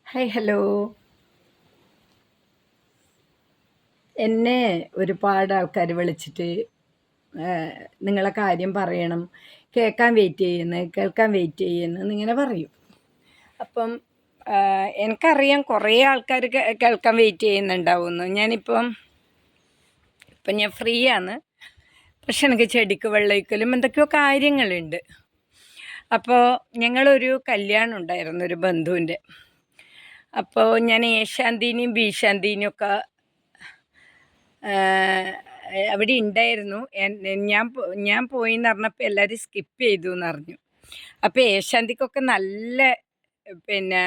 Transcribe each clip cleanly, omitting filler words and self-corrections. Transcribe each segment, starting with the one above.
Hi hello. എന്നെ ഒരുപാട് ആൾക്കാർ വിളിച്ചിട്ട് നിങ്ങളെ കാര്യം പറയണം, കേൾക്കാൻ വെയിറ്റ് ചെയ്യുന്നു എന്നിങ്ങനെ പറയും. അപ്പം എനിക്കറിയാം കുറേ ആൾക്കാർ കേൾക്കാൻ വെയിറ്റ് ചെയ്യുന്നുണ്ടാവുമെന്ന്. ഇപ്പം ഞാൻ ഫ്രീ ആണ്, പക്ഷെ എനിക്ക് ചെടിക്ക് വെള്ളമൊഴിക്കലും എന്തൊക്കെയോ കാര്യങ്ങളുണ്ട്. അപ്പോൾ ഞങ്ങളൊരു കല്യാണം ഉണ്ടായിരുന്നു ഒരു ബന്ധുവിൻ്റെ. അപ്പോൾ ഞാൻ ഏശാന്തിനെയും ബീശാന്തിനെയും ഒക്കെ അവിടെ ഉണ്ടായിരുന്നു. ഞാൻ പോയി എന്ന് പറഞ്ഞപ്പോൾ എല്ലാവരും സ്കിപ്പ് ചെയ്തു എന്ന് പറഞ്ഞു. അപ്പോൾ ഏശാന്തിക്കൊക്കെ നല്ല പിന്നെ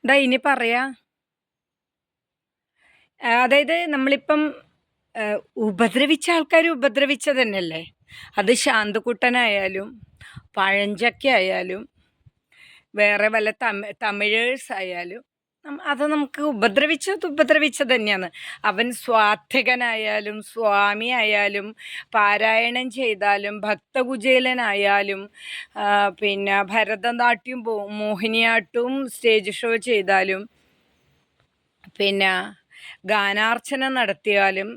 എന്താ ഇനി പറയാ, അതായത് നമ്മളിപ്പം ഉപദ്രവിച്ച ആൾക്കാർ ഉപദ്രവിച്ചത് തന്നെയല്ലേ. അത് ശാന്തക്കുട്ടനായാലും പഴഞ്ചക്ക ആയാലും വേറെ വല്ല തമിഴേഴ്സ് ആയാലും അത് നമുക്ക് ഉപദ്രവിച്ചത് തന്നെയാണ്. അവൻ സ്വാത്വികനായാലും സ്വാമി ആയാലും പാരായണം ചെയ്താലും ഭക്തകുചേലനായാലും പിന്നെ ഭരതനാട്യം മോഹിനിയാട്ടവും സ്റ്റേജ് ഷോ ചെയ്താലും പിന്നെ ഗാനാർച്ചന നടത്തിയാലും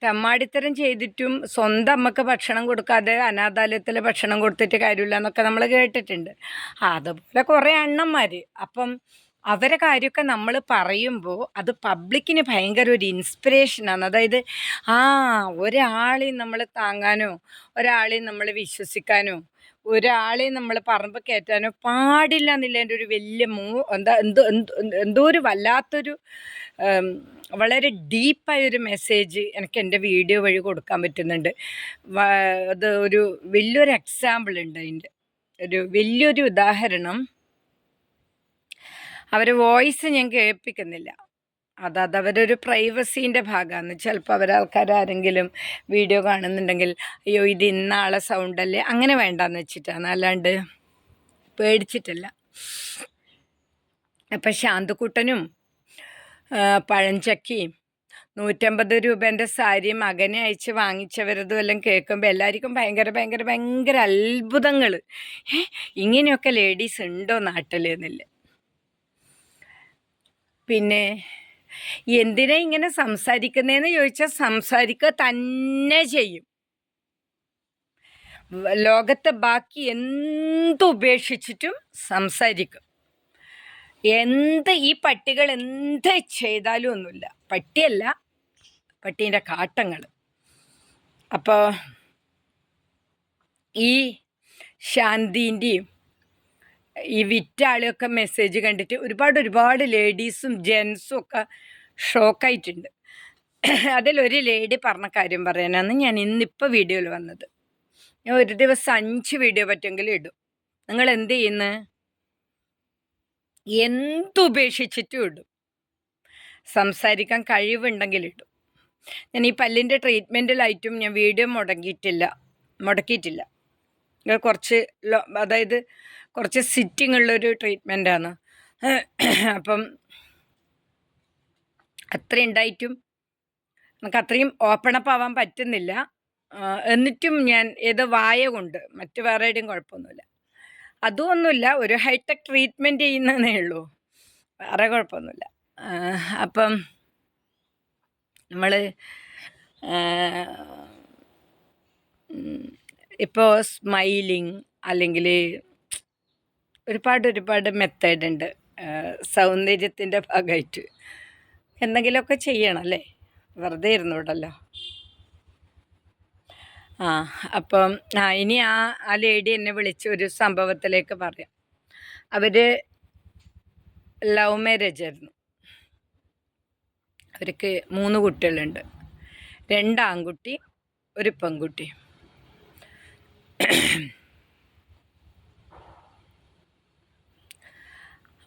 തെമ്മാടിത്തരം ചെയ്തിട്ടും സ്വന്തം അമ്മക്ക് ഭക്ഷണം കൊടുക്കാതെ അനാഥാലയത്തിൽ ഭക്ഷണം കൊടുത്തിട്ട് കാര്യമില്ല എന്നൊക്കെ നമ്മൾ കേട്ടിട്ടുണ്ട്. അതുപോലെ കുറേ അണ്ണന്മാർ. അപ്പം അവരെ കാര്യമൊക്കെ നമ്മൾ പറയുമ്പോൾ അത് പബ്ലിക്കിന് ഭയങ്കര ഒരു ഇൻസ്പിറേഷനാണ്. അതായത് ഒരാളെയും നമ്മൾ താങ്ങാനോ ഒരാളെയും നമ്മൾ വിശ്വസിക്കാനോ ഒരാളെയും നമ്മൾ പറമ്പ് കയറ്റാനോ പാടില്ല എന്നുള്ളതിൻ്റെ ഒരു വലിയ എന്തോ ഒരു വല്ലാത്തൊരു വളരെ ഡീപ്പായൊരു മെസ്സേജ് എനിക്ക് എൻ്റെ വീഡിയോ വഴി കൊടുക്കാൻ പറ്റുന്നുണ്ട്. അത് ഒരു വലിയൊരു എക്സാമ്പിൾ ഉണ്ട്. അതിൻ്റെ ഒരു വലിയൊരു ഉദാഹരണം. അവരെ വോയിസ് ഞാൻ കേൾപ്പിക്കുന്നില്ല. അതവരൊരു പ്രൈവസീൻ്റെ ഭാഗമാണ്. ചിലപ്പോൾ അവരാൾക്കാരെങ്കിലും വീഡിയോ കാണുന്നുണ്ടെങ്കിൽ അയ്യോ ഇത് ഇന്നാളെ സൗണ്ടല്ലേ അങ്ങനെ വേണ്ടാന്ന് വെച്ചിട്ടാണ്, അല്ലാണ്ട് പേടിച്ചിട്ടില്ല. അപ്പം ശാന്തക്കുട്ടനും പഴഞ്ചക്കയും 150 രൂപേൻ്റെ സാരി മകനെ അയച്ച് വാങ്ങിച്ചവരതും എല്ലാം കേൾക്കുമ്പോൾ എല്ലാവർക്കും ഭയങ്കര അത്ഭുതങ്ങൾ. ഇങ്ങനെയൊക്കെ ലേഡീസ് ഉണ്ടോ നാട്ടിൽ എന്നില്ല. പിന്നെ എന്തിനാ ഇങ്ങനെ സംസാരിക്കുന്നതെന്ന് ചോദിച്ചാൽ സംസാരിക്കുക തന്നെ ചെയ്യും. ലോകത്തെ ബാക്കി എന്തുപേക്ഷിച്ചിട്ടും സംസാരിക്കും. ഈ പട്ടികൾ എന്ത് ചെയ്താലും ഒന്നുമില്ല. പട്ടിയല്ല, പട്ടീൻ്റെ കാട്ടങ്ങൾ. അപ്പോൾ ഈ ശാന്തിൻ്റെയും ഈ വിറ്റ ആളെയൊക്കെ മെസ്സേജ് കണ്ടിട്ട് ഒരുപാട് ലേഡീസും ജെൻസും ഒക്കെ ഷോക്കായിട്ടുണ്ട്. അതിലൊരു ലേഡി പറഞ്ഞ കാര്യം പറയാനാണ് ഞാൻ ഇന്നിപ്പോൾ വീഡിയോയിൽ വന്നത്. ഞാൻ ഒരു ദിവസം 5 വീഡിയോ പറ്റുമെങ്കിലും ഇടും. നിങ്ങൾ എന്ത് ചെയ്യുന്നു? എന്തുപേക്ഷിച്ചിട്ടും ഇടും. സംസാരിക്കാൻ കഴിവുണ്ടെങ്കിൽ ഇടും. ഞാൻ ഈ പല്ലിൻ്റെ ട്രീറ്റ്മെൻറ്റിലായിട്ടും ഞാൻ വീഡിയോ മുടക്കിയിട്ടില്ല. അതായത് കുറച്ച് സിറ്റിംഗ് ഉള്ളൊരു ട്രീറ്റ്മെൻറ്റാണ്. അപ്പം അത്രയും ഉണ്ടായിട്ടും നമുക്ക് അത്രയും ഓപ്പണപ്പ് ആവാൻ പറ്റുന്നില്ല. എന്നിട്ടും ഞാൻ വായ കൊണ്ട് മറ്റു വേറെ എവിടെയും കുഴപ്പമൊന്നുമില്ല. അതുമൊന്നുമില്ല, ഒരു ഹൈടെക് ട്രീറ്റ്മെൻറ്റ് ചെയ്യുന്നതേ ഉള്ളൂ, വേറെ കുഴപ്പമൊന്നുമില്ല. അപ്പം നമ്മൾ ഇപ്പോൾ സ്മൈലിങ് അല്ലെങ്കിൽ ഒരുപാട് മെത്തേഡ് ഉണ്ട്. സൗന്ദര്യത്തിൻ്റെ ഭാഗമായിട്ട് എന്തെങ്കിലുമൊക്കെ ചെയ്യണം അല്ലേ, വെറുതെ ഇരുന്നൂടല്ലോ. അപ്പം ഇനി ആ ലേഡി എന്നെ വിളിച്ച ഒരു സംഭവത്തിലേക്ക് പറയാം. അവർ ലവ് മാരേജ് ആയിരുന്നു. അവർക്ക് 3 കുട്ടികളുണ്ട്. 2 ആൺകുട്ടി 1 പെൺകുട്ടി.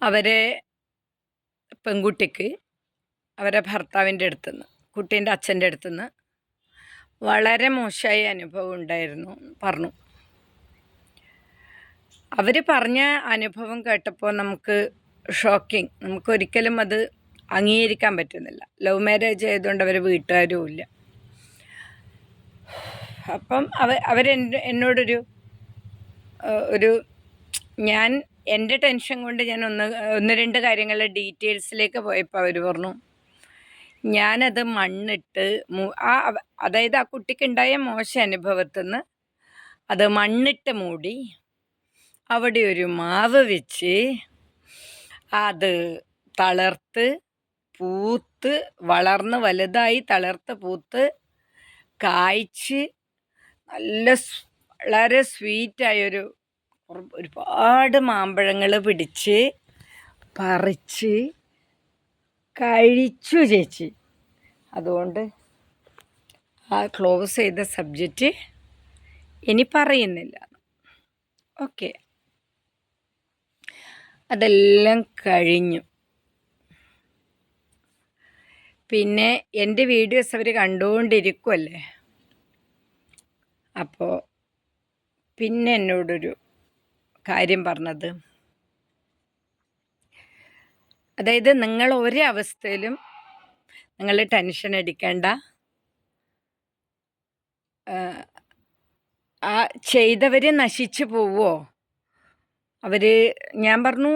അവരെ പെൺകുട്ടിക്ക് അവരെ ഭർത്താവിൻ്റെ അടുത്തുനിന്ന്, കുട്ടീൻ്റെ അച്ഛൻ്റെ അടുത്തുനിന്ന് വളരെ മോശമായ അനുഭവം ഉണ്ടായിരുന്നു പറഞ്ഞു. അവർ പറഞ്ഞ അനുഭവം കേട്ടപ്പോൾ നമുക്ക് ഷോക്കിങ്. നമുക്കൊരിക്കലും അത് അംഗീകരിക്കാൻ പറ്റുന്നില്ല. ലവ് മാരേജ് ആയതുകൊണ്ട് അവർ വീട്ടുകാരും ഇല്ല. അപ്പം എന്നോടൊരു ഞാൻ എൻ്റെ ടെൻഷൻ കൊണ്ട് ഞാൻ ഒന്ന് രണ്ട് കാര്യങ്ങളുടെ ഡീറ്റെയിൽസിലേക്ക് പോയപ്പോൾ അവർ പറഞ്ഞു ഞാനത് മണ്ണിട്ട് അതായത് ആ കുട്ടിക്കുണ്ടായ മോശം അനുഭവത്തിൽ നിന്ന് അത് മണ്ണിട്ട് മൂടി അവിടെ ഒരു മാവ് വെച്ച് അത് തളർത്ത് പൂത്ത് വളർന്ന് വലുതായി തളർത്ത് പൂത്ത് കായ്ച്ച് വളരെ സ്വീറ്റായൊരു ഒരുപാട് മാമ്പഴങ്ങൾ പിടിച്ച് പറിച്ച് കഴിച്ചു ചേച്ചി. അതുകൊണ്ട് ആ ക്ലോസ് ചെയ്ത സബ്ജക്റ്റ് ഇനി പറയുന്നില്ല. ഓക്കെ, അതെല്ലാം കഴിഞ്ഞു. പിന്നെ എൻ്റെ വീഡിയോസ് അവർ കണ്ടുകൊണ്ടിരിക്കുമല്ലേ. അപ്പോൾ പിന്നെ എന്നോടൊരു കാര്യം പറഞ്ഞത്, അതായത് നിങ്ങൾ ഒരവസ്ഥയിലും നിങ്ങൾ ടെൻഷൻ അടിക്കേണ്ട, ആ ചെയ്തവർ നശിച്ചു പോവോ? ഞാൻ പറഞ്ഞു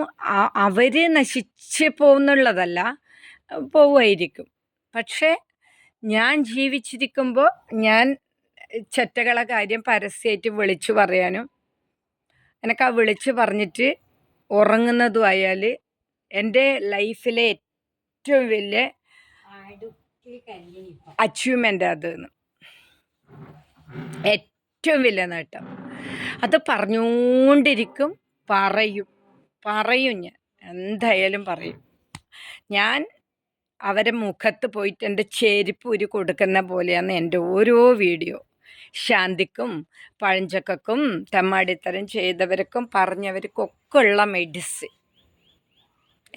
അവർ നശിച്ച് പോകുന്നുള്ളതല്ല, പോവുമായിരിക്കും. പക്ഷേ ഞാൻ ജീവിച്ചിരിക്കുമ്പോൾ ഞാൻ ചെറ്റകളെ കാര്യം പരസ്യമായിട്ട് വിളിച്ചു പറയാനും എനിക്ക് ആ വിളിച്ചു പറഞ്ഞിട്ട് ഉറങ്ങുന്നതും ആയാൽ എൻ്റെ ലൈഫിലെ ഏറ്റവും വലിയ അച്ചീവ്മെൻ്റ് അതെന്ന്, ഏറ്റവും വലിയ നേട്ടം. അത് പറഞ്ഞുകൊണ്ടിരിക്കും, പറയും ഞാൻ എന്തായാലും പറയും. ഞാൻ അവരെ മുഖത്ത് പോയിട്ട് എൻ്റെ ചെരുപ്പ് ഉരി കൊടുക്കുന്ന പോലെയാണ് എൻ്റെ ഓരോ വീഡിയോ. ശാന്തിക്കും പഴഞ്ചക്കക്കും തെമ്മാടിത്തരം ചെയ്തവർക്കും പറഞ്ഞവർക്കൊക്കെ ഉള്ള മെഡിസിൻ.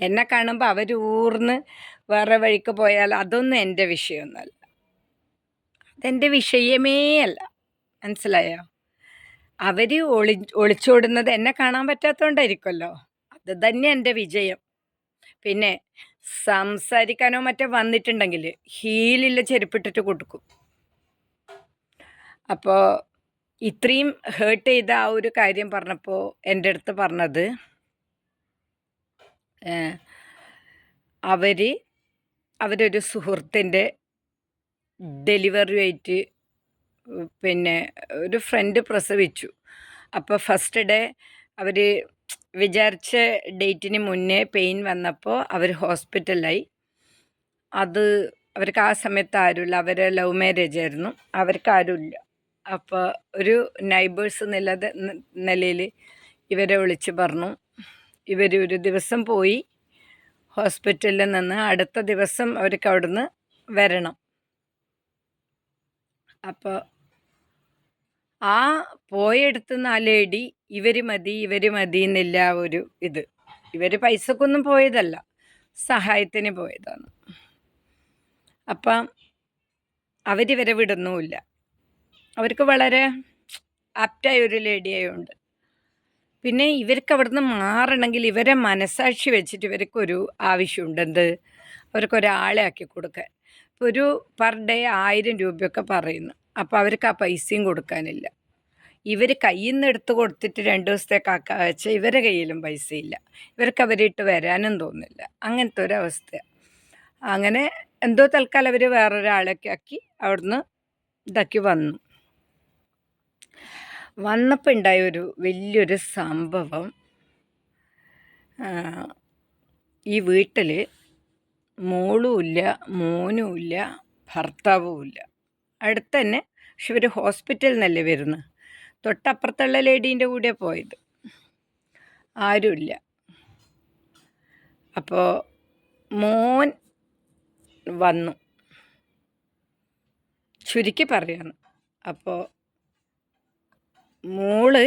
എന്നെ കാണുമ്പോൾ അവർ ഊർന്ന് വേറെ വഴിക്ക് പോയാൽ അതൊന്നും എൻ്റെ വിഷയമൊന്നുമല്ല, അതെൻ്റെ വിഷയമേ അല്ല. മനസ്സിലായോ? അവർ ഒളിച്ചോടുന്നത് എന്നെ കാണാൻ പറ്റാത്തതുകൊണ്ടായിരിക്കുമല്ലോ. അത് തന്നെ എൻ്റെ വിജയം. പിന്നെ സംസാരിക്കാനോ മറ്റോ വന്നിട്ടുണ്ടെങ്കിൽ ഹീലില്ല ചെരുപ്പിട്ടിട്ട് കൊടുക്കും. അപ്പോൾ ഇത്രയും ഹേർട്ട് ചെയ്ത ആ ഒരു കാര്യം പറഞ്ഞപ്പോൾ എൻ്റെ അടുത്ത് പറഞ്ഞത്, അവരൊരു സുഹൃത്തിൻ്റെ ഡെലിവറി ആയിട്ട് പിന്നെ ഒരു ഫ്രണ്ട് പ്രസവിച്ചു. അപ്പോൾ ഫസ്റ്റ് ഡേ അവർ വിചാരിച്ച ഡേറ്റിന് മുന്നേ പെയിൻ വന്നപ്പോൾ അവർ ഹോസ്പിറ്റലിലായി. അവർക്ക് ആ സമയത്ത് ആരുമില്ല, അവരെ ലവ് മാരേജ് ആയിരുന്നു, അവർക്ക് ആരുമില്ല. അപ്പോൾ ഒരു നൈബേഴ്സ് നിലയിൽ ഇവരെ വിളിച്ച് പറഞ്ഞു, ഇവർ ഒരു ദിവസം പോയി ഹോസ്പിറ്റലിൽ നിന്ന് അടുത്ത ദിവസം അവർക്ക് അവിടുന്ന് വരണം. അപ്പോൾ ആ പോയെടുത്തുനിന്ന് ആ ലേഡി ഇവർ മതി എന്നില്ല ഒരു ഇത്. ഇവർ പൈസക്കൊന്നും പോയതല്ല, സഹായത്തിന് പോയതാണ്. അപ്പം അവരിവരെ വിടുന്നുമില്ല. അവർക്ക് വളരെ ആപ്റ്റായ ഒരു ലേഡിയായുണ്ട്. പിന്നെ ഇവർക്ക് അവിടുന്ന് മാറണമെങ്കിൽ ഇവരെ മനസാക്ഷി വെച്ചിട്ട് ഇവർക്കൊരു ആവശ്യമുണ്ട്. എന്ത്? അവർക്കൊരാളെ ആക്കി കൊടുക്കാൻ. ഇപ്പോൾ ഒരു പെർ ഡേ 1000 രൂപയൊക്കെ പറയുന്നു. അപ്പോൾ അവർക്ക് ആ പൈസയും കൊടുക്കാനില്ല. ഇവർ കയ്യിൽ നിന്ന് എടുത്ത് കൊടുത്തിട്ട് 2 ദിവസത്തേക്ക് ആക്കാൻ വെച്ചാൽ ഇവരെ കയ്യിലും പൈസയില്ല. ഇവർക്ക് അവരിട്ട് വരാനും തോന്നില്ല. അങ്ങനത്തെ ഒരവസ്ഥയാണ്. അങ്ങനെ എന്തോ തൽക്കാലം അവർ വേറൊരാളൊക്കെ ആക്കി അവിടുന്ന് ഇതാക്കി വന്നപ്പോൾ ഉണ്ടായൊരു വലിയൊരു സംഭവം, ഈ വീട്ടിൽ മോളുമില്ല, മോനുമില്ല, ഭർത്താവുമില്ല. അടുത്ത് തന്നെ. പക്ഷെ ഇവർ ഹോസ്പിറ്റലിൽ നിന്നല്ലേ വരുന്നത്. തൊട്ടപ്പുറത്തുള്ള ലേഡീൻ്റെ കൂടെ പോയത്. ആരുമില്ല. അപ്പോൾ മോൻ വന്നു, ചുരുക്കി പറയാണ്. അപ്പോൾ മോള്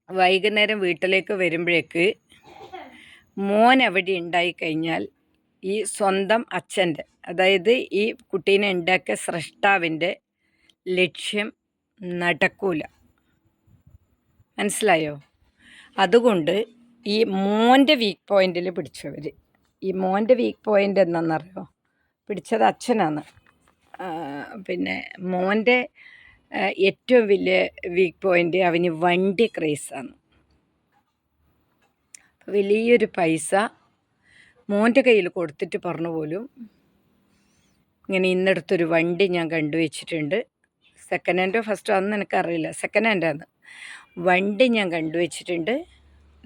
വൈകുന്നേരം വീട്ടിലേക്ക് വരുമ്പോഴേക്ക് മോൻ അവിടെ ഉണ്ടായിക്കഴിഞ്ഞാൽ ഈ സ്വന്തം അച്ഛൻ്റെ, അതായത് ഈ കുട്ടീനെ ഉണ്ടാക്കിയ സ്രഷ്ടാവിൻ്റെ ലക്ഷ്യം നടക്കൂല. മനസ്സിലായോ? അതുകൊണ്ട് ഈ മോൻ്റെ വീക്ക് പോയിന്റിൽ പിടിച്ചവർ. ഈ മോൻ്റെ വീക്ക് പോയിൻ്റ് എന്താണെന്നറിയോ? പിടിച്ചത് അച്ഛനാണ്. പിന്നെ മോൻ്റെ ഏറ്റവും വലിയ വീക്ക് പോയിൻ്റ് അവന് വണ്ടി ക്രേസാണ്. വലിയൊരു പൈസ മോൻ്റെ കയ്യിൽ കൊടുത്തിട്ട് പറഞ്ഞു പോലും ഇങ്ങനെ ഇന്നടുത്തൊരു വണ്ടി ഞാൻ കണ്ടുവച്ചിട്ടുണ്ട്. സെക്കൻഡ് ഹാൻഡോ ഫസ്റ്റോ അന്ന് എനിക്കറിയില്ല, സെക്കൻഡ് ഹാൻഡാണ്. വണ്ടി ഞാൻ കണ്ടുവച്ചിട്ടുണ്ട്,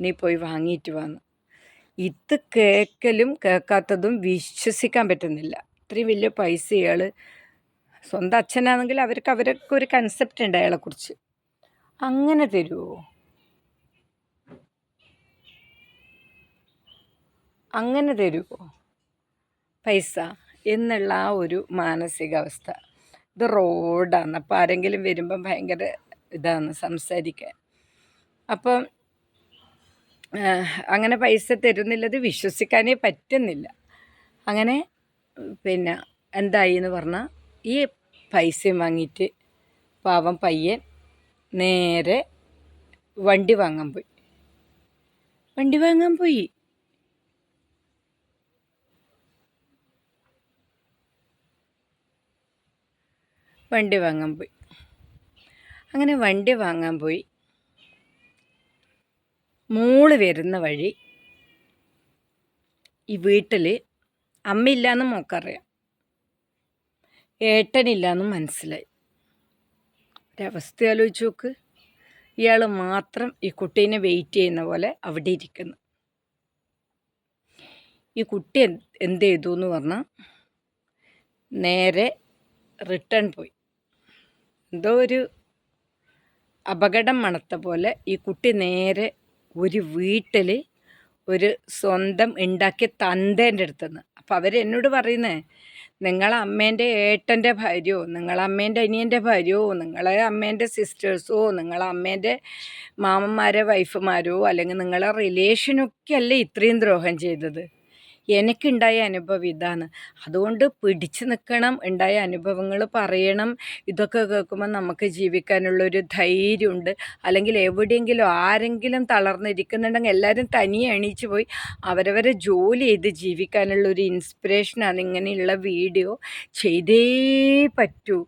നീ പോയി വാങ്ങിയിട്ട് വന്നു. ഇത് കേൾക്കലും കേൾക്കാത്തതും വിശ്വസിക്കാൻ പറ്റുന്നില്ല. ഇത്രയും വലിയ പൈസ ഇയാൾ, സ്വന്തം അച്ഛനാണെങ്കിൽ അവർക്ക് ഒരു കൺസെപ്റ്റ് ഉണ്ട് അയാളെക്കുറിച്ച്. അങ്ങനെ തരുമോ? അങ്ങനെ തരുമോ പൈസ എന്നുള്ള ആ ഒരു മാനസികാവസ്ഥ? ഇത് റോഡാണ്. അപ്പം ആരെങ്കിലും വരുമ്പം ഭയങ്കര ഇതാണ് സംസാരിക്കാൻ. അപ്പം അങ്ങനെ പൈസ തരുന്നില്ലത് വിശ്വസിക്കാനേ പറ്റുന്നില്ല. അങ്ങനെ പിന്നെ എന്തായി എന്ന് പറഞ്ഞാൽ ഈ പൈസയും വാങ്ങിയിട്ട് പാവം പയ്യൻ നേരെ വണ്ടി വാങ്ങാൻ പോയി. വണ്ടി വാങ്ങാൻ പോയി അങ്ങനെ വണ്ടി വാങ്ങാൻ പോയി. മോള് വരുന്ന വഴി ഈ വീട്ടിൽ അമ്മയില്ലാന്നും മോക്കറിയാം, ഏട്ടനില്ലാന്നും മനസ്സിലായി. ഒരവസ്ഥ ആലോചിച്ച് നോക്ക്. ഇയാൾ മാത്രം ഈ കുട്ടീനെ വെയിറ്റ് ചെയ്യുന്ന പോലെ അവിടെ ഇരിക്കുന്നു. ഈ കുട്ടി എന്ത് ചെയ്തു എന്ന് പറഞ്ഞാൽ നേരെ റിട്ടേൺ പോയി. എന്തോ ഒരു അപകടം മണത്ത പോലെ ഈ കുട്ടി നേരെ ഒരു വീട്ടിൽ ഒരു സ്വന്തം ഉണ്ടാക്കിയ തന്തേൻ്റെ അടുത്തുനിന്ന്. അപ്പോൾ അവരെന്നോട് പറയുന്നേ, നിങ്ങളെ അമ്മേൻ്റെ ഏട്ടൻ്റെ ഭാര്യയോ, നിങ്ങളെ അമ്മേൻ്റെ അനിയൻ്റെ ഭാര്യയോ, നിങ്ങളെ അമ്മേൻ്റെ സിസ്റ്റേഴ്സോ, നിങ്ങളെ അമ്മേൻ്റെ മാമന്മാരെ വൈഫുമാരോ, അല്ലെങ്കിൽ നിങ്ങളെ റിലേഷനൊക്കെ അല്ലേ ഇത്രയും ദ്രോഹം ചെയ്തത്. എനിക്കുണ്ടായ അനുഭവം ഇതാണ്. അതുകൊണ്ട് പിടിച്ചു നിൽക്കണം, ഉണ്ടായ അനുഭവങ്ങൾ പറയണം. ഇതൊക്കെ കേൾക്കുമ്പോൾ നമുക്ക് ജീവിക്കാനുള്ളൊരു ധൈര്യമുണ്ട്. അല്ലെങ്കിൽ എവിടെയെങ്കിലും ആരെങ്കിലും തളർന്നിരിക്കുന്നുണ്ടെങ്കിൽ എല്ലാവരും തനിയെ എണീച്ച് പോയി അവരവരെ ജോലി ചെയ്ത് ജീവിക്കാനുള്ളൊരു ഇൻസ്പിറേഷനാണ് ഇങ്ങനെയുള്ള വീഡിയോ. ചെയ്തേ പറ്റൂ.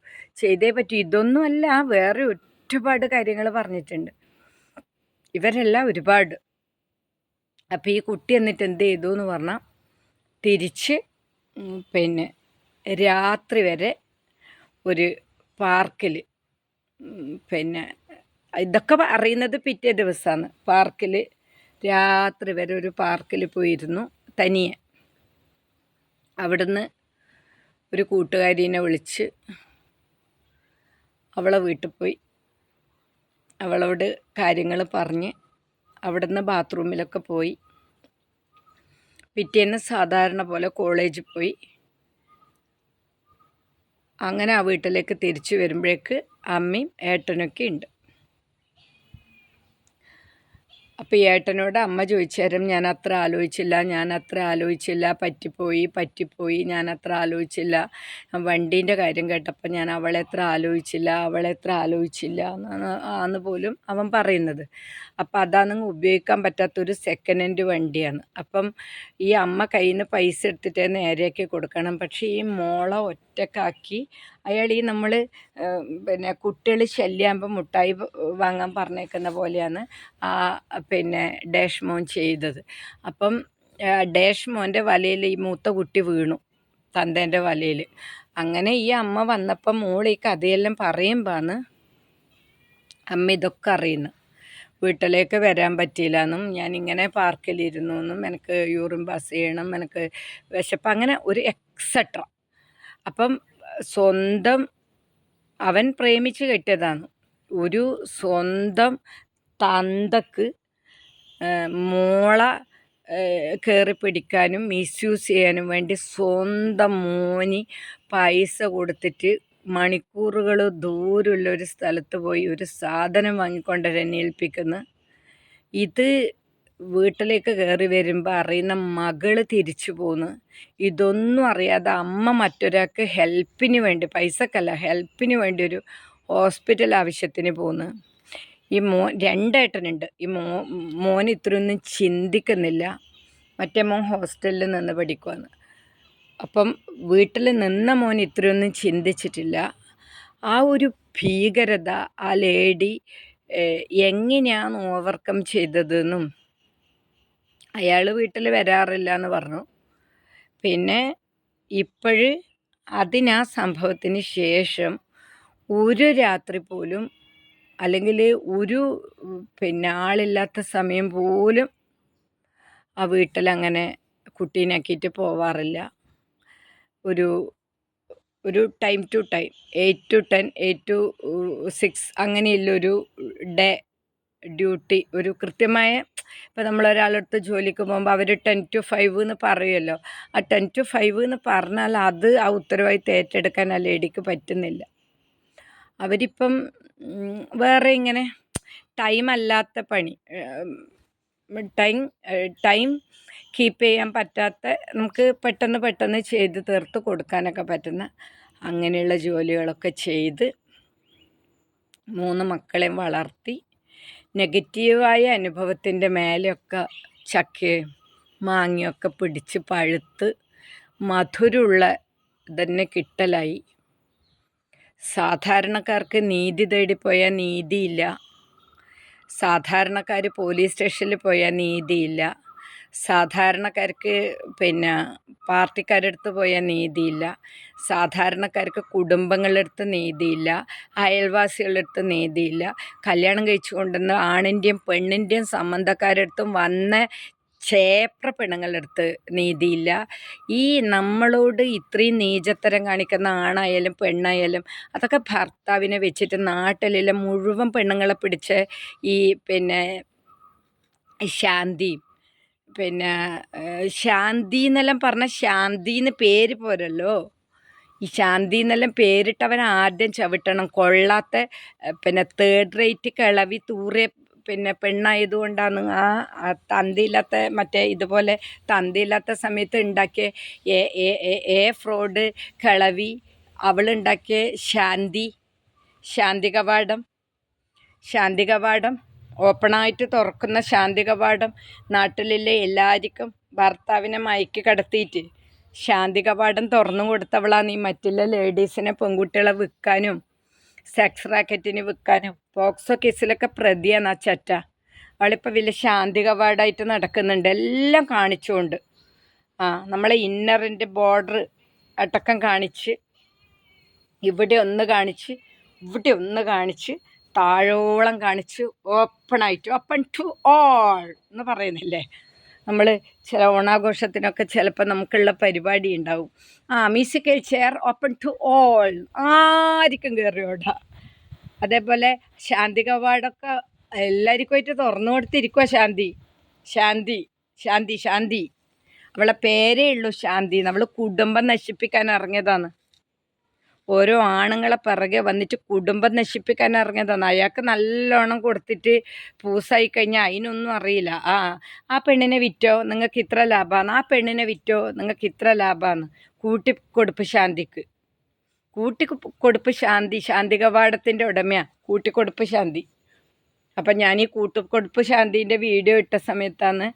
ഇതൊന്നുമല്ല, വേറെ ഒരുപാട് കാര്യങ്ങൾ പറഞ്ഞിട്ടുണ്ട് ഇവരെല്ലാം ഒരുപാട്. അപ്പോൾ ഈ കുട്ടി എന്നിട്ട് എന്ത് ചെയ്തു എന്ന് പറഞ്ഞാൽ തിരിച്ച് പിന്നെ രാത്രി വരെ ഒരു പാർക്കിൽ, പിന്നെ ഇതൊക്കെ അറിയുന്നത് പിറ്റേ ദിവസമാണ്, പാർക്കിൽ രാത്രി വരെ ഒരു പാർക്കിൽ പോയിരുന്നു തനിയെ. അവിടുന്ന് ഒരു കൂട്ടുകാരീനെ വിളിച്ച് അവളെ വീട്ടിൽ പോയി അവളോട് കാര്യങ്ങൾ പറഞ്ഞ് അവിടുന്ന് ബാത്റൂമിലൊക്കെ പോയി. പിറ്റേന്ന് സാധാരണ പോലെ കോളേജിൽ പോയി. അങ്ങനെ ആ വീട്ടിലേക്ക് തിരിച്ചു വരുമ്പോഴേക്ക് അമ്മയും ഏട്ടനൊക്കെ ഉണ്ട്. അപ്പോൾ ഈ ഏട്ടനോട് അമ്മ ചോദിച്ചേരം ഞാൻ അത്ര ആലോചിച്ചില്ല, പറ്റിപ്പോയി, ഞാൻ അത്ര ആലോചിച്ചില്ല. വണ്ടീൻ്റെ കാര്യം കേട്ടപ്പോൾ ഞാൻ അവളെ അത്ര ആലോചിച്ചില്ല എന്നാണ് പോലും അവൻ പറയുന്നത്. അപ്പം അതാണെങ്കിൽ ഉപയോഗിക്കാൻ പറ്റാത്തൊരു സെക്കൻഡ് ഹാൻഡ് വണ്ടിയാണ്. അപ്പം ഈ അമ്മ കയ്യിൽ നിന്ന് പൈസ എടുത്തിട്ട് നേരെയാക്കി കൊടുക്കണം. പക്ഷേ ഈ മോളെ ഒറ്റക്കാക്കി അയാൾ ഈ നമ്മൾ പിന്നെ കുട്ടികൾ ശല്യമാകുമ്പോൾ മുട്ടായി വാങ്ങാൻ പറഞ്ഞേക്കുന്ന പോലെയാണ് പിന്നെ ഡാഷ് മോൻ ചെയ്തത്. അപ്പം ഡാഷ് മോൻ്റെ വലയിൽ ഈ മൂത്ത കുട്ടി വീണു, തന്തേൻ്റെ വലയിൽ. അങ്ങനെ ഈ അമ്മ വന്നപ്പം മോൾ ഈ കഥയെല്ലാം പറയുമ്പോഴാണ് അമ്മ ഇതൊക്കെ അറിയുന്നു. വീട്ടിലേക്ക് വരാൻ പറ്റിയില്ല എന്നും, ഞാനിങ്ങനെ പാർക്കിലിരുന്നു എന്നും, എനിക്ക് യൂറിൻ പാസ് ചെയ്യണം, എനിക്ക് വിശപ്പ്, അങ്ങനെ ഒരു എക്സെട്ര. അപ്പം സ്വന്തം അവൻ പ്രേമിച്ച് കെട്ടിയതാണ്. ഒരു സ്വന്തം തന്തക്ക് മോളെ കയറി പിടിക്കാനും മിസ്യൂസ് ചെയ്യാനും വേണ്ടി സ്വന്തം മോന് പൈസ കൊടുത്തിട്ട് മണിക്കൂറുകൾ ദൂരമുള്ള ഒരു സ്ഥലത്ത് പോയി ഒരു സാധനം വാങ്ങിക്കൊണ്ടുവരാൻ ഏൽപ്പിക്കുന്നു. ഇത് വീട്ടിലേക്ക് കയറി വരുമ്പോൾ അറിയുന്ന മകള് തിരിച്ചു പോന്ന്. ഇതൊന്നും അറിയാതെ അമ്മ മറ്റൊരാൾക്ക് ഹെൽപ്പിന് വേണ്ടി, പൈസക്കല്ല ഹെൽപ്പിന് വേണ്ടി ഒരു ഹോസ്പിറ്റൽ ആവശ്യത്തിന് പോന്ന്. ഈ രണ്ടേട്ടനുണ്ട്. ഈ മോൻ ഇത്രയൊന്നും ചിന്തിക്കുന്നില്ല. മറ്റേ മോൻ ഹോസ്റ്റലിൽ നിന്ന് പഠിക്കുവാണ്. അപ്പം വീട്ടിൽ നിന്ന മോൻ ഇത്രയൊന്നും ചിന്തിച്ചിട്ടില്ല. ആ ഒരു ഭീകരത ആ ലേഡി എങ്ങനെയാണ് ഓവർകം ചെയ്തതെന്നും അയാൾ വീട്ടിൽ വരാറില്ല എന്ന് പറഞ്ഞു. പിന്നെ ഇപ്പോഴ് ആ സംഭവത്തിന് ശേഷം ഒരു രാത്രി പോലും അല്ലെങ്കിൽ ഒരു ആളില്ലാത്ത സമയം പോലും ആ വീട്ടിലങ്ങനെ കുട്ടീനാക്കിയിട്ട് പോവാറില്ല. ഒരു time to time 8 to 10, 8 to 6 അങ്ങനെയുള്ളൊരു ഡേ ഡ്യൂട്ടി, ഒരു കൃത്യമായ. ഇപ്പം നമ്മളൊരാളടുത്ത് ജോലിക്ക് പോകുമ്പോൾ അവർ 10 to 5 എന്ന് പറയുമല്ലോ. ആ 10 to 5 എന്ന് പറഞ്ഞാൽ അത് ആ ഉത്തരവാദിത്തം ഏറ്റെടുക്കാൻ ആ ലേഡിക്ക് പറ്റുന്നില്ല. അവരിപ്പം വേറെ ഇങ്ങനെ ടൈം അല്ലാത്ത പണി, ടൈം കീപ്പ് ചെയ്യാൻ പറ്റാത്ത, നമുക്ക് പെട്ടെന്ന് ചെയ്ത് തീർത്ത് കൊടുക്കാനൊക്കെ പറ്റുന്ന അങ്ങനെയുള്ള ജോലികളൊക്കെ ചെയ്ത് 3 മക്കളെയും വളർത്തി നെഗറ്റീവായ അനുഭവത്തിൻ്റെ മേലെയൊക്കെ ചക്കയും മാങ്ങയൊക്കെ പിടിച്ച് പഴുത്ത് മധുരമുള്ള തന്നെ കിട്ടലായി. സാധാരണക്കാർക്ക് നീതി തേടിപ്പോയാൽ നീതിയില്ല, സാധാരണക്കാർ പോലീസ് സ്റ്റേഷനിൽ പോയാൽ നീതിയില്ല, സാധാരണക്കാർക്ക് പാർട്ടിക്കാരുടെ അടുത്ത് പോയാൽ നീതിയില്ല, സാധാരണക്കാർക്ക് കുടുംബങ്ങളുടെ അടുത്ത് നീതിയില്ല, അയൽവാസികളുടെ അടുത്ത് നീതിയില്ല, കല്യാണം കഴിച്ചു കൊണ്ടുവന്ന ആണിൻ്റെയും പെണ്ണിൻ്റെയും സംബന്ധക്കാരുടെ അടുത്തും വന്ന ക്ഷേപ്ര പെണ്ണുങ്ങളുടെ അടുത്ത് നീതിയില്ല. ഈ നമ്മളോട് ഇത്രയും നീചത്തരം കാണിക്കുന്ന ആണായാലും പെണ്ണായാലും അതൊക്കെ ഭർത്താവിനെ വെച്ചിട്ട് നാട്ടിലുള്ള മുഴുവൻ പെണ്ണുങ്ങളെ പിടിച്ച് ഈ ശാന്തി ശാന്തി എന്നെല്ലാം പറഞ്ഞ ശാന്തിന്ന് പേര് പോരല്ലോ. ഈ ശാന്തി എന്നെല്ലാം പേരിട്ടവൻ ആദ്യം ചവിട്ടണം. കൊള്ളാത്ത തേർഡ് റേറ്റ് കിളവി തൂറിയ പെണ്ണായതുകൊണ്ടാണ് ആ തന്തിയില്ലാത്ത ഇതുപോലെ തന്തിയില്ലാത്ത സമയത്ത് ഉണ്ടാക്കിയ ഫ്രോഡ് കിളവി അവളുണ്ടാക്കിയ ശാന്തി കവാടം ഓപ്പണായിട്ട് തുറക്കുന്ന ശാന്തി കവാടം നാട്ടിലുള്ള എല്ലാവർക്കും ഭർത്താവിനെ മയക്കി കടത്തിയിട്ട് ശാന്തി കവാടം തുറന്നു കൊടുത്തവളാണ് ഈ മറ്റുള്ള ലേഡീസിനെ, പെൺകുട്ടികളെ വിൽക്കാനും സെക്സ് റാക്കറ്റിന് വിൽക്കാനും പോക്സോ കേസിലൊക്കെ പ്രതിയാണ് ആ ചറ്റ. അവളിപ്പോൾ വലിയ ശാന്തി കവാടമായിട്ട് നടക്കുന്നുണ്ട്, എല്ലാം കാണിച്ചുകൊണ്ട്. നമ്മളെ ഇന്നറിൻ്റെ ബോർഡർ അടക്കം കാണിച്ച്, ഇവിടെ ഒന്ന് കാണിച്ച് താഴോളം കാണിച്ച് ഓപ്പൺ ടു ഓൾ എന്ന് പറയുന്നില്ലേ നമ്മൾ. ചില ഓണാഘോഷത്തിനൊക്കെ ചിലപ്പോൾ നമുക്കുള്ള പരിപാടി ഉണ്ടാവും, musical chair open to all, ആർക്കും കയറിയോടാ. അതേപോലെ ശാന്തി കവാടമൊക്കെ എല്ലാവർക്കുമായിട്ട് തുറന്നു കൊടുത്തിരിക്കുക. ശാന്തി അവളെ പേരേ ഉള്ളൂ ശാന്തി. നമ്മൾ കുടുംബം നശിപ്പിക്കാൻ ഇറങ്ങിയതാണ്. ഓരോ ആണുങ്ങളെ പിറകെ വന്നിട്ട് കുടുംബം നശിപ്പിക്കാൻ ഇറങ്ങിയതാണ്. അയാൾക്ക് നല്ലോണം കൊടുത്തിട്ട് പൂസായി കഴിഞ്ഞാൽ അതിനൊന്നും അറിയില്ല. ആ പെണ്ണിനെ വിറ്റോ, നിങ്ങൾക്ക് ഇത്ര ലാഭമാണ്, ആ പെണ്ണിനെ വിറ്റോ, നിങ്ങൾക്ക് ഇത്ര ലാഭമാണ്. കൂട്ടിക്കൊടുപ്പ് ശാന്തി കവാടത്തിൻ്റെ ഉടമയാണ് കൂട്ടിക്കൊടുപ്പ് ശാന്തി. അപ്പം ഞാൻ ഈ കൂട്ടിക്കൊടുപ്പ് ശാന്തിൻ്റെ വീഡിയോ ഇട്ട സമയത്താണ്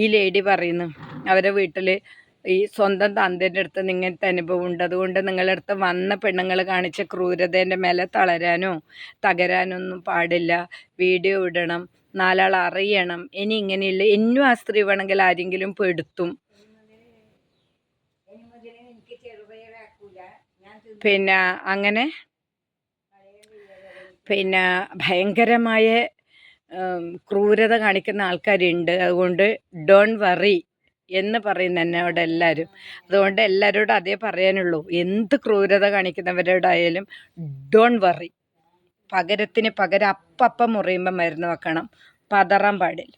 ഈ ലേഡി പറയുന്നത്, അവരെ വീട്ടിൽ ഈ സ്വന്തം തന്തേൻ്റെ അടുത്ത് ഇങ്ങനത്തെ അനുഭവം ഉണ്ട്, അതുകൊണ്ട് നിങ്ങളുടെ അടുത്ത് വന്ന പെണ്ണുങ്ങൾ കാണിച്ച ക്രൂരതേൻ്റെ മേലെ തകരാനോ ഒന്നും പാടില്ല, വീഡിയോ ഇടണം, 4 ആൾ അറിയണം. ഇനി ഇങ്ങനെയില്ല, എന്നും ആ സ്ത്രീ വേണമെങ്കിൽ ആരെങ്കിലും പെടുത്തും. അങ്ങനെ ഭയങ്കരമായ ക്രൂരത കാണിക്കുന്ന ആൾക്കാരുണ്ട്. അതുകൊണ്ട് ഡോണ്ട് വറി എന്ന് പറയുന്ന എന്നോട് എല്ലാവരും. അതുകൊണ്ട് എല്ലാവരോടും അതേ പറയാനുള്ളൂ, എന്ത് ക്രൂരത കാണിക്കുന്നവരോടായാലും ഡോണ്ട് വറി. പകരത്തിന് പകരം അപ്പം മുറിയുമ്പോൾ മരുന്ന് വെക്കണം, പതറാൻ പാടില്ല.